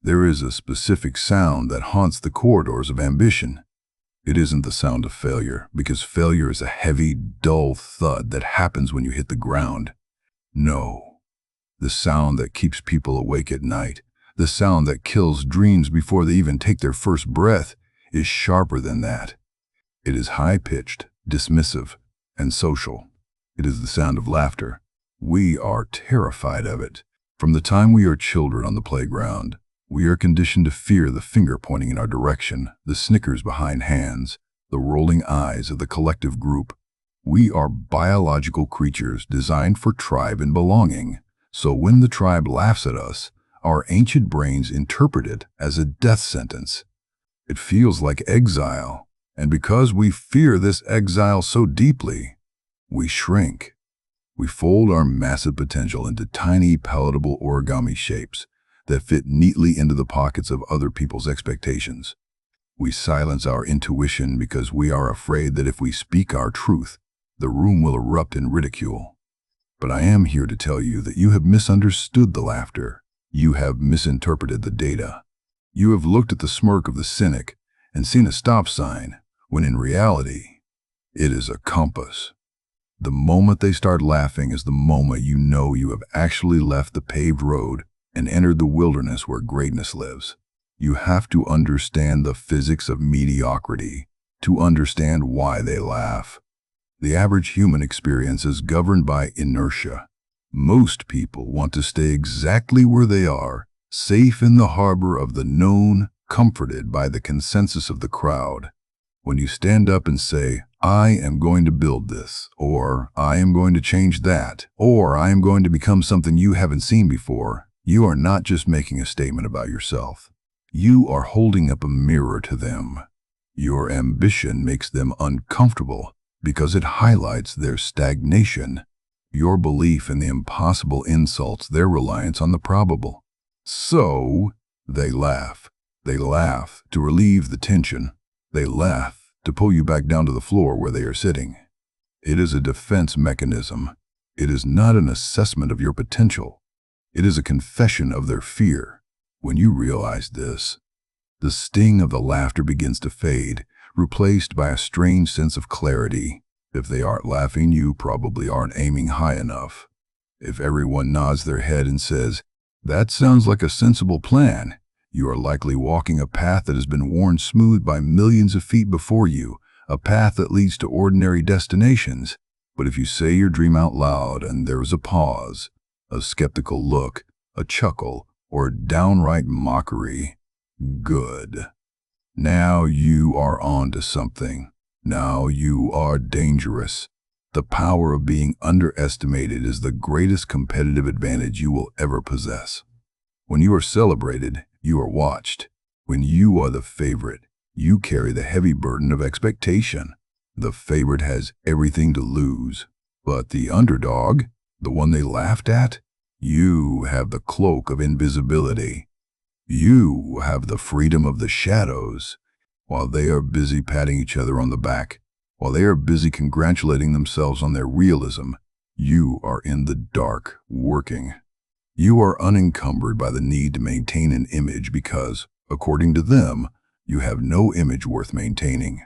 There is a specific sound that haunts the corridors of ambition. It isn't the sound of failure, because failure is a heavy, dull thud that happens when you hit the ground. No, the sound that keeps people awake at night, the sound that kills dreams before they even take their first breath, is sharper than that. It is high-pitched, dismissive, and social. It is the sound of laughter. We are terrified of it. From the time we are children on the playground, we are conditioned to fear the finger pointing in our direction, the snickers behind hands, the rolling eyes of the collective group. We are biological creatures designed for tribe and belonging. So when the tribe laughs at us, our ancient brains interpret it as a death sentence. It feels like exile, and because we fear this exile so deeply, we shrink. We fold our massive potential into tiny, palatable origami shapes that fit neatly into the pockets of other people's expectations. We silence our intuition because we are afraid that if we speak our truth, the room will erupt in ridicule. But I am here to tell you that you have misunderstood the laughter. You have misinterpreted the data. You have looked at the smirk of the cynic and seen a stop sign, when in reality, it is a compass. The moment they start laughing is the moment you know you have actually left the paved road and entered the wilderness where greatness lives. You have to understand the physics of mediocrity to understand why they laugh. The average human experience is governed by inertia. Most people want to stay exactly where they are, safe in the harbor of the known, comforted by the consensus of the crowd. When you stand up and say, "I am going to build this," or "I am going to change that," or "I am going to become something you haven't seen before," you are not just making a statement about yourself. You are holding up a mirror to them. Your ambition makes them uncomfortable because it highlights their stagnation, your belief in the impossible insults their reliance on the probable. So, they laugh. They laugh to relieve the tension. They laugh to pull you back down to the floor where they are sitting. It is a defense mechanism. It is not an assessment of your potential. It is a confession of their fear. When you realize this, the sting of the laughter begins to fade, replaced by a strange sense of clarity. If they aren't laughing, you probably aren't aiming high enough. If everyone nods their head and says, "That sounds like a sensible plan," you are likely walking a path that has been worn smooth by millions of feet before you, a path that leads to ordinary destinations. But if you say your dream out loud and there is a pause, a skeptical look, a chuckle, or downright mockery, good. Now you are on to something. Now you are dangerous. The power of being underestimated is the greatest competitive advantage you will ever possess. When you are celebrated, you are watched. When you are the favorite, you carry the heavy burden of expectation. The favorite has everything to lose. But the underdog, the one they laughed at, you have the cloak of invisibility. You have the freedom of the shadows. While they are busy patting each other on the back, while they are busy congratulating themselves on their realism, you are in the dark, working. You are unencumbered by the need to maintain an image because, according to them, you have no image worth maintaining.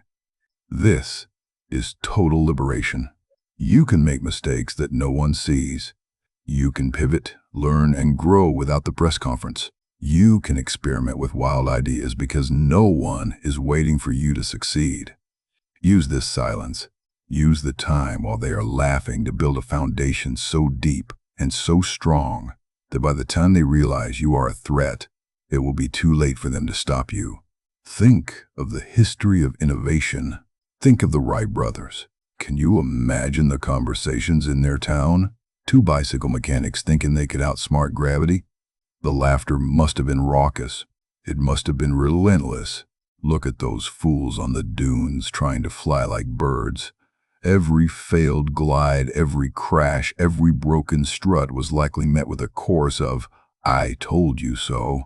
This is total liberation. You can make mistakes that no one sees. You can pivot, learn, and grow without the press conference. You can experiment with wild ideas because no one is waiting for you to succeed. Use this silence. Use the time while they are laughing to build a foundation so deep and so strong that by the time they realize you are a threat, it will be too late for them to stop you. Think of the history of innovation. Think of the Wright brothers. Can you imagine the conversations in their town? Two bicycle mechanics thinking they could outsmart gravity? The laughter must have been raucous. It must have been relentless. Look at those fools on the dunes trying to fly like birds. Every failed glide, every crash, every broken strut was likely met with a chorus of, "I told you so."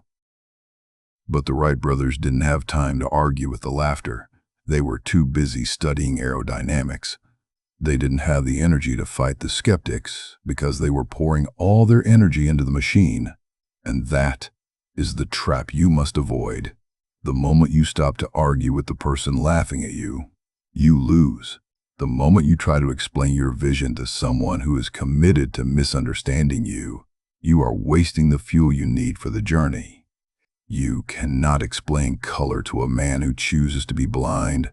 But the Wright brothers didn't have time to argue with the laughter. They were too busy studying aerodynamics. They didn't have the energy to fight the skeptics because they were pouring all their energy into the machine. And that is the trap you must avoid. The moment you stop to argue with the person laughing at you, you lose. The moment you try to explain your vision to someone who is committed to misunderstanding you, you are wasting the fuel you need for the journey. You cannot explain color to a man who chooses to be blind.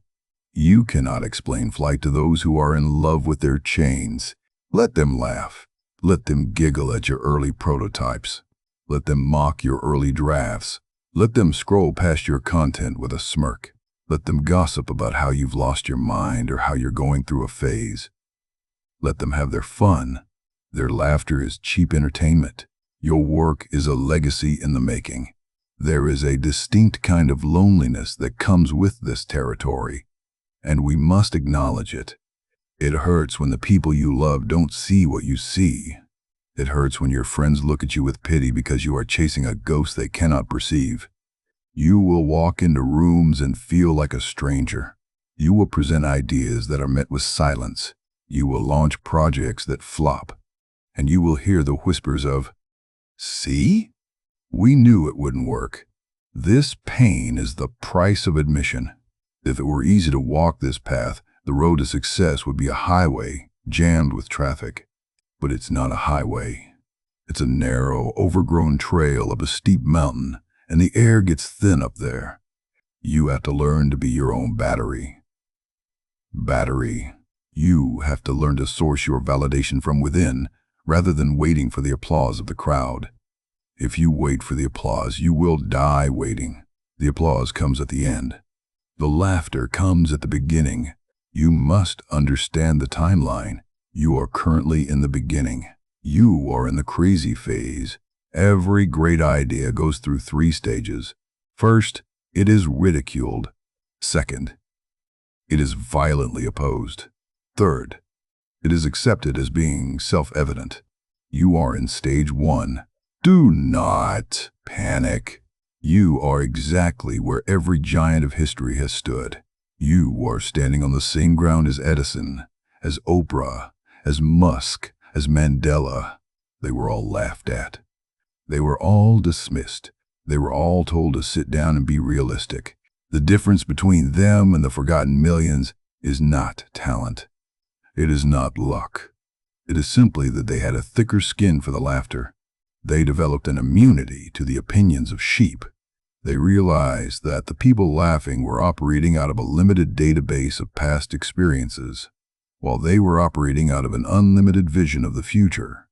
You cannot explain flight to those who are in love with their chains. Let them laugh. Let them giggle at your early prototypes. Let them mock your early drafts. Let them scroll past your content with a smirk. Let them gossip about how you've lost your mind or how you're going through a phase. Let them have their fun. Their laughter is cheap entertainment. Your work is a legacy in the making. There is a distinct kind of loneliness that comes with this territory, and we must acknowledge it. It hurts when the people you love don't see what you see. It hurts when your friends look at you with pity because you are chasing a ghost they cannot perceive. You will walk into rooms and feel like a stranger. You will present ideas that are met with silence. You will launch projects that flop. And you will hear the whispers of, "See? We knew it wouldn't work." This pain is the price of admission. If it were easy to walk this path, the road to success would be a highway jammed with traffic. But it's not a highway. It's a narrow, overgrown trail up a steep mountain, and the air gets thin up there. You have to learn to be your own battery. You have to learn to source your validation from within, rather than waiting for the applause of the crowd. If you wait for the applause, you will die waiting. The applause comes at the end. The laughter comes at the beginning. You must understand the timeline. You are currently in the beginning. You are in the crazy phase. Every great idea goes through 3 stages. First, it is ridiculed. Second, it is violently opposed. Third, it is accepted as being self-evident. You are in stage 1. Do not panic. You are exactly where every giant of history has stood. You are standing on the same ground as Edison, as Oprah, as Musk, as Mandela. They were all laughed at. They were all dismissed. They were all told to sit down and be realistic. The difference between them and the forgotten millions is not talent. It is not luck. It is simply that they had a thicker skin for the laughter. They developed an immunity to the opinions of sheep. They realized that the people laughing were operating out of a limited database of past experiences, while they were operating out of an unlimited vision of the future.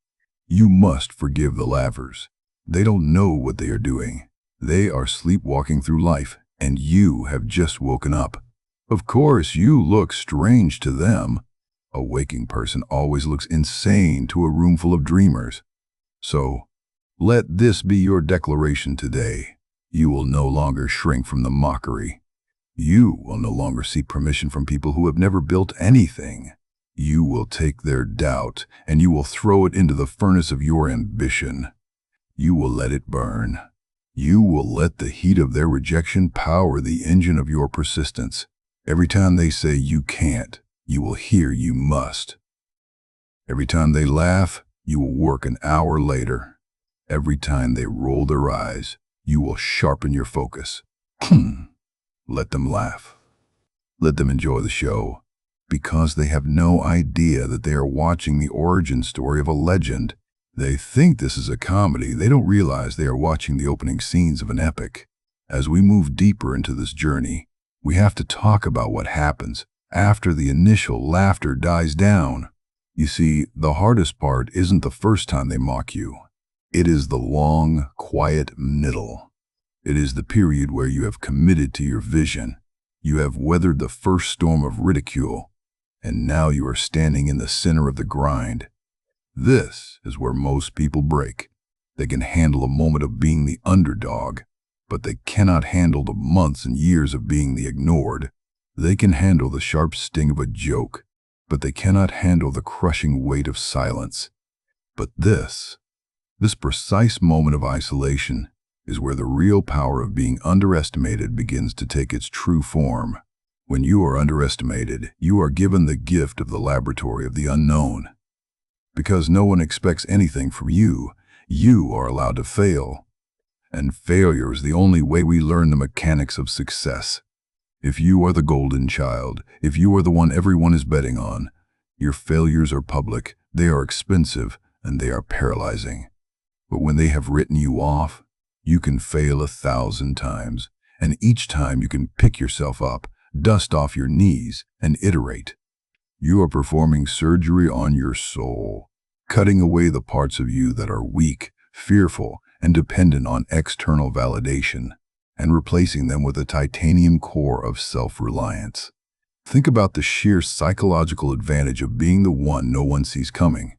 You must forgive the laughers. They don't know what they are doing. They are sleepwalking through life, and you have just woken up. Of course, you look strange to them. A waking person always looks insane to a room full of dreamers. So, let this be your declaration today. You will no longer shrink from the mockery. You will no longer seek permission from people who have never built anything. You will take their doubt and you will throw it into the furnace of your ambition. You will let it burn. You will let the heat of their rejection power the engine of your persistence. Every time they say you can't, you will hear you must. Every time they laugh, you will work an hour later. Every time they roll their eyes, you will sharpen your focus. Let them laugh. Let them enjoy the show, because they have no idea that they are watching the origin story of a legend. They think this is a comedy. They don't realize they are watching the opening scenes of an epic. As we move deeper into this journey, we have to talk about what happens after the initial laughter dies down. You see, the hardest part isn't the first time they mock you. It is the long, quiet middle. It is the period where you have committed to your vision. You have weathered the first storm of ridicule, and now you are standing in the center of the grind. This is where most people break. They can handle a moment of being the underdog, but they cannot handle the months and years of being the ignored. They can handle the sharp sting of a joke, but they cannot handle the crushing weight of silence. But this precise moment of isolation is where the real power of being underestimated begins to take its true form. When you are underestimated, you are given the gift of the laboratory of the unknown. Because no one expects anything from you, you are allowed to fail. And failure is the only way we learn the mechanics of success. If you are the golden child, if you are the one everyone is betting on, your failures are public, they are expensive, and they are paralyzing. But when they have written you off, you can fail 1,000 times, and each time you can pick yourself up, dust off your knees, and iterate. You are performing surgery on your soul, cutting away the parts of you that are weak, fearful, and dependent on external validation, and replacing them with a titanium core of self-reliance. Think about the sheer psychological advantage of being the one no one sees coming.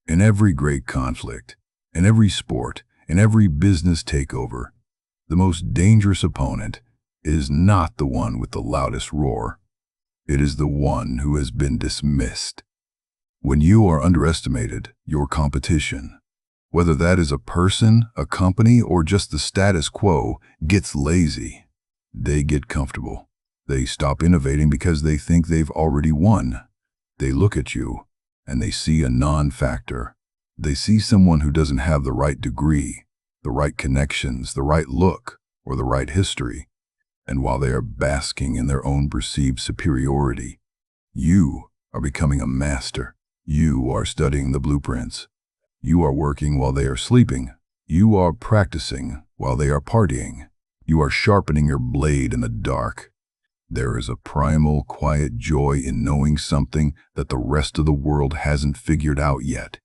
In every great conflict, in every sport, in every business takeover, the most dangerous opponent is not the one with the loudest roar. It is the one who has been dismissed. When you are underestimated, your competition, whether that is a person, a company, or just the status quo, gets lazy. They get comfortable. They stop innovating because they think they've already won. They look at you, and they see a non-factor. They see someone who doesn't have the right degree, the right connections, the right look, or the right history. And while they are basking in their own perceived superiority, you are becoming a master. You are studying the blueprints. You are working while they are sleeping. You are practicing while they are partying. You are sharpening your blade in the dark. There is a primal, quiet joy in knowing something that the rest of the world hasn't figured out yet.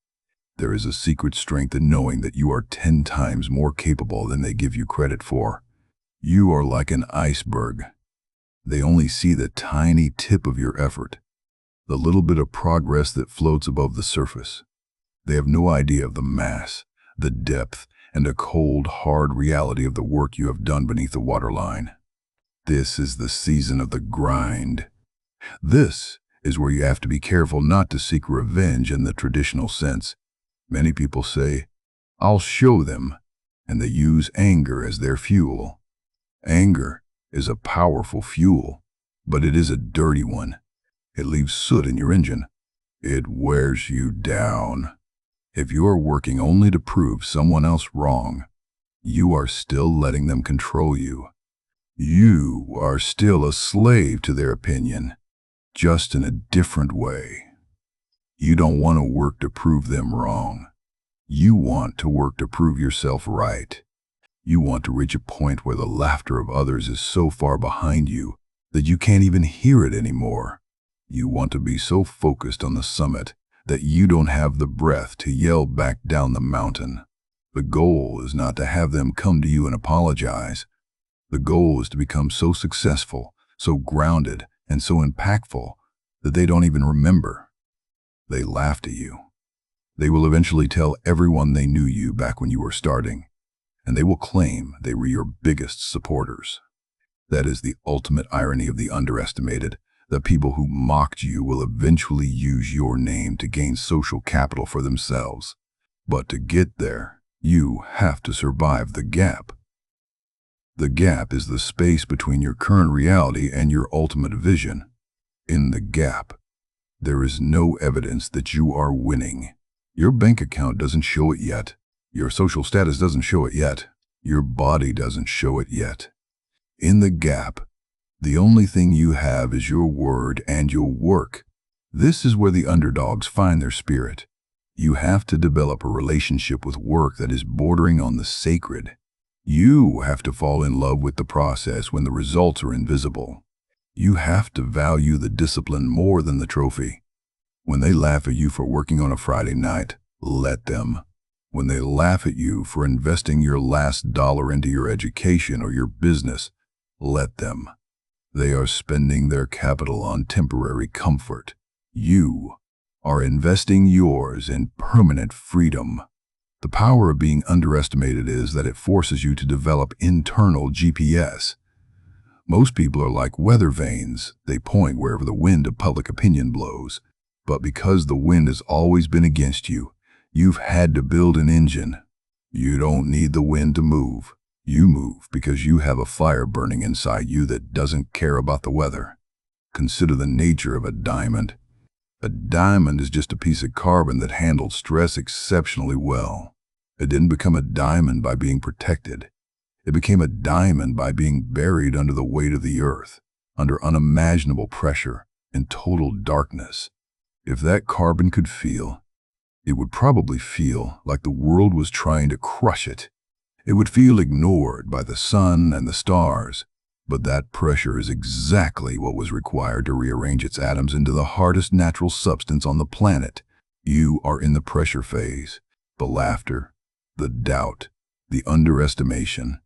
There is a secret strength in knowing that you are 10 times more capable than they give you credit for. You are like an iceberg. They only see the tiny tip of your effort, the little bit of progress that floats above the surface. They have no idea of the mass, the depth, and the cold, hard reality of the work you have done beneath the waterline. This is the season of the grind. This is where you have to be careful not to seek revenge in the traditional sense. Many people say, "I'll show them," and they use anger as their fuel. Anger is a powerful fuel, but it is a dirty one. It leaves soot in your engine. It wears you down. If you are working only to prove someone else wrong, you are still letting them control you. You are still a slave to their opinion, just in a different way. You don't want to work to prove them wrong. You want to work to prove yourself right. You want to reach a point where the laughter of others is so far behind you that you can't even hear it anymore. You want to be so focused on the summit that you don't have the breath to yell back down the mountain. The goal is not to have them come to you and apologize. The goal is to become so successful, so grounded, and so impactful that they don't even remember. They laughed at you. They will eventually tell everyone they knew you back when you were starting, and they will claim they were your biggest supporters. That is the ultimate irony of the underestimated. The people who mocked you will eventually use your name to gain social capital for themselves. But to get there, you have to survive the gap. The gap is the space between your current reality and your ultimate vision. In the gap, there is no evidence that you are winning. Your bank account doesn't show it yet. Your social status doesn't show it yet. Your body doesn't show it yet. In the gap, the only thing you have is your word and your work. This is where the underdogs find their spirit. You have to develop a relationship with work that is bordering on the sacred. You have to fall in love with the process when the results are invisible. You have to value the discipline more than the trophy. When they laugh at you for working on a Friday night, let them. When they laugh at you for investing your last dollar into your education or your business, let them. They are spending their capital on temporary comfort. You are investing yours in permanent freedom. The power of being underestimated is that it forces you to develop internal GPS. Most people are like weather vanes. They point wherever the wind of public opinion blows. But because the wind has always been against you, you've had to build an engine. You don't need the wind to move. You move because you have a fire burning inside you that doesn't care about the weather. Consider the nature of a diamond. A diamond is just a piece of carbon that handled stress exceptionally well. It didn't become a diamond by being protected. It became a diamond by being buried under the weight of the earth, under unimaginable pressure and total darkness. If that carbon could feel, it would probably feel like the world was trying to crush it. It would feel ignored by the sun and the stars. But that pressure is exactly what was required to rearrange its atoms into the hardest natural substance on the planet. You are in the pressure phase. The laughter, the doubt, the underestimation.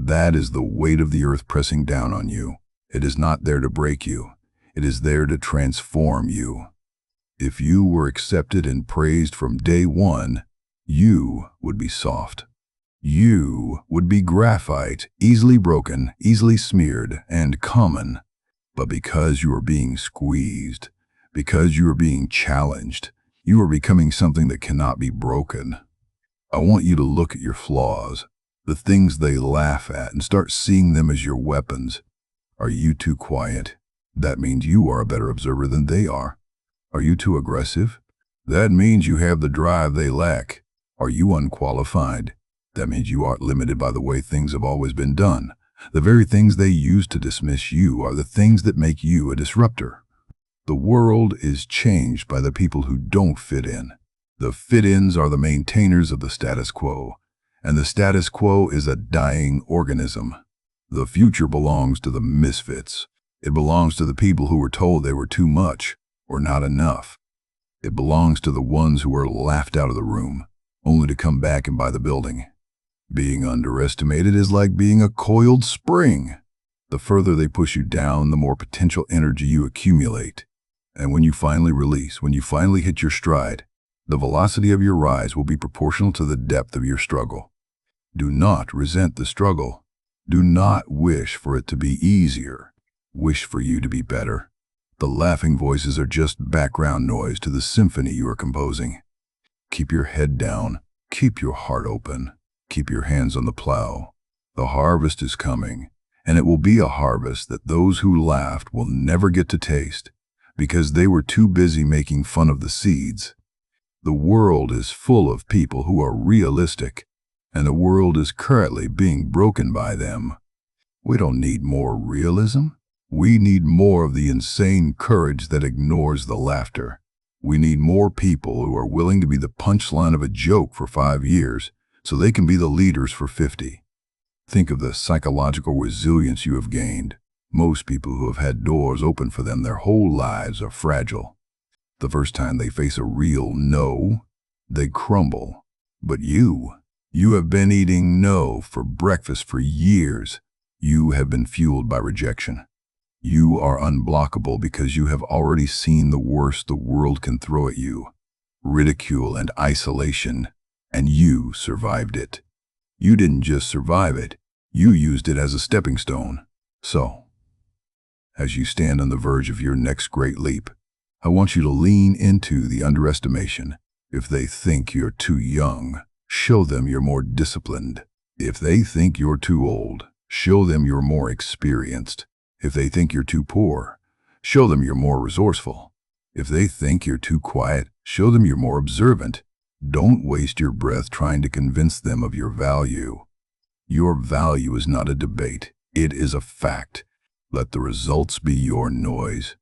That is the weight of the earth pressing down on you. It is not there to break you. It is there to transform you. If you were accepted and praised from day one, you would be soft. You would be graphite, easily broken, easily smeared, and common. But because you are being squeezed, because you are being challenged, you are becoming something that cannot be broken. I want you to look at your flaws, the things they laugh at, and start seeing them as your weapons. Are you too quiet? That means you are a better observer than they are. Are you too aggressive? That means you have the drive they lack. Are you unqualified? That means you aren't limited by the way things have always been done. The very things they use to dismiss you are the things that make you a disruptor. The world is changed by the people who don't fit in. The fit-ins are the maintainers of the status quo, and the status quo is a dying organism. The future belongs to the misfits. It belongs to the people who were told they were too much or not enough. It belongs to the ones who were laughed out of the room, only to come back and buy the building. Being underestimated is like being a coiled spring. The further they push you down, the more potential energy you accumulate. And when you finally release, when you finally hit your stride, the velocity of your rise will be proportional to the depth of your struggle. Do not resent the struggle. Do not wish for it to be easier. Wish for you to be better. The laughing voices are just background noise to the symphony you are composing. Keep your head down. Keep your heart open. Keep your hands on the plow. The harvest is coming, and it will be a harvest that those who laughed will never get to taste because they were too busy making fun of the seeds. The world is full of people who are realistic, and the world is currently being broken by them. We don't need more realism. We need more of the insane courage that ignores the laughter. We need more people who are willing to be the punchline of a joke for 5 years so they can be the leaders for 50. Think of the psychological resilience you have gained. Most people who have had doors open for them their whole lives are fragile. The first time they face a real no, they crumble. But you have been eating no for breakfast for years. You have been fueled by rejection. You are unblockable because you have already seen the worst the world can throw at you. Ridicule and isolation. And you survived it. You didn't just survive it, you used it as a stepping stone. So, as you stand on the verge of your next great leap, I want you to lean into the underestimation. If they think you're too young, show them you're more disciplined. If they think you're too old, show them you're more experienced. If they think you're too poor, show them you're more resourceful. If they think you're too quiet, show them you're more observant. Don't waste your breath trying to convince them of your value. Your value is not a debate. It is a fact. Let the results be your noise.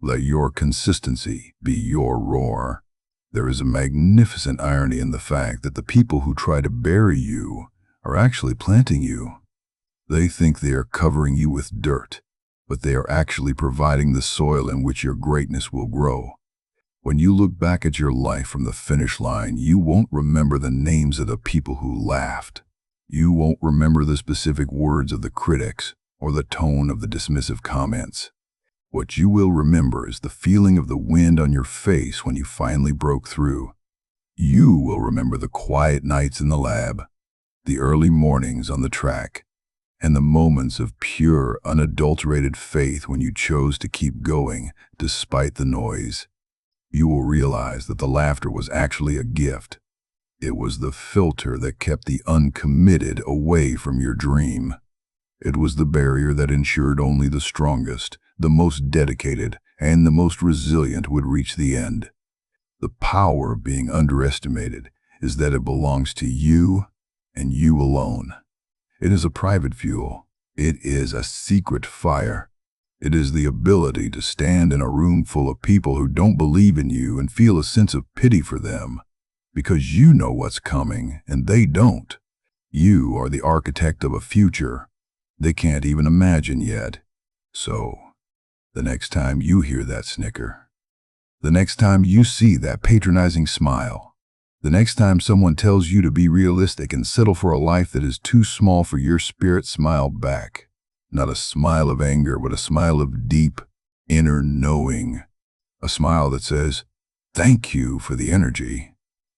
Let your consistency be your roar. There is a magnificent irony in the fact that the people who try to bury you are actually planting you. They think they are covering you with dirt, but they are actually providing the soil in which your greatness will grow. When you look back at your life from the finish line, you won't remember the names of the people who laughed. You won't remember the specific words of the critics or the tone of the dismissive comments. What you will remember is the feeling of the wind on your face when you finally broke through. You will remember the quiet nights in the lab, the early mornings on the track, and the moments of pure, unadulterated faith when you chose to keep going despite the noise. You will realize that the laughter was actually a gift. It was the filter that kept the uncommitted away from your dream. It was the barrier that ensured only the strongest, the most dedicated, and the most resilient would reach the end. The power of being underestimated is that it belongs to you and you alone. It is a private fuel. It is a secret fire. It is the ability to stand in a room full of people who don't believe in you and feel a sense of pity for them because you know what's coming and they don't. You are the architect of a future they can't even imagine yet. So, the next time you hear that snicker, the next time you see that patronizing smile, the next time someone tells you to be realistic and settle for a life that is too small for your spirit, smile back. Not a smile of anger, but a smile of deep, inner knowing. A smile that says, thank you for the energy.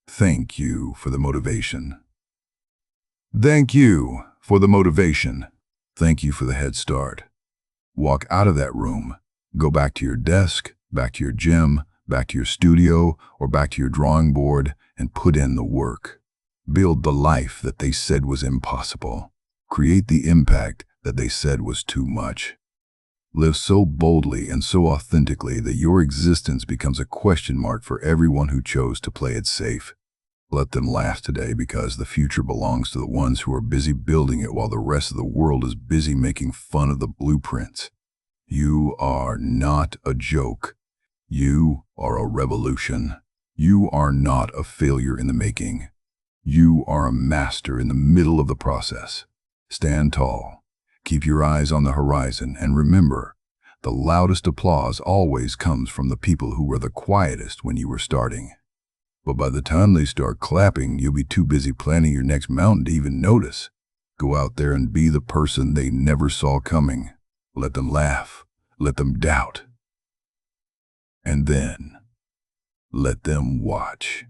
Thank you for the motivation. Thank you for the motivation. Thank you for the head start. Walk out of that room. Go back to your desk, back to your gym, back to your studio, or back to your drawing board and put in the work. Build the life that they said was impossible. Create the impact that they said was too much. Live so boldly and so authentically that your existence becomes a question mark for everyone who chose to play it safe. Let them laugh today because the future belongs to the ones who are busy building it while the rest of the world is busy making fun of the blueprints. You are not a joke. You are a revolution. You are not a failure in the making. You are a master in the middle of the process. Stand tall. Keep your eyes on the horizon and remember, the loudest applause always comes from the people who were the quietest when you were starting. But by the time they start clapping, you'll be too busy planning your next mountain to even notice. Go out there and be the person they never saw coming. Let them laugh. Let them doubt. And then, let them watch.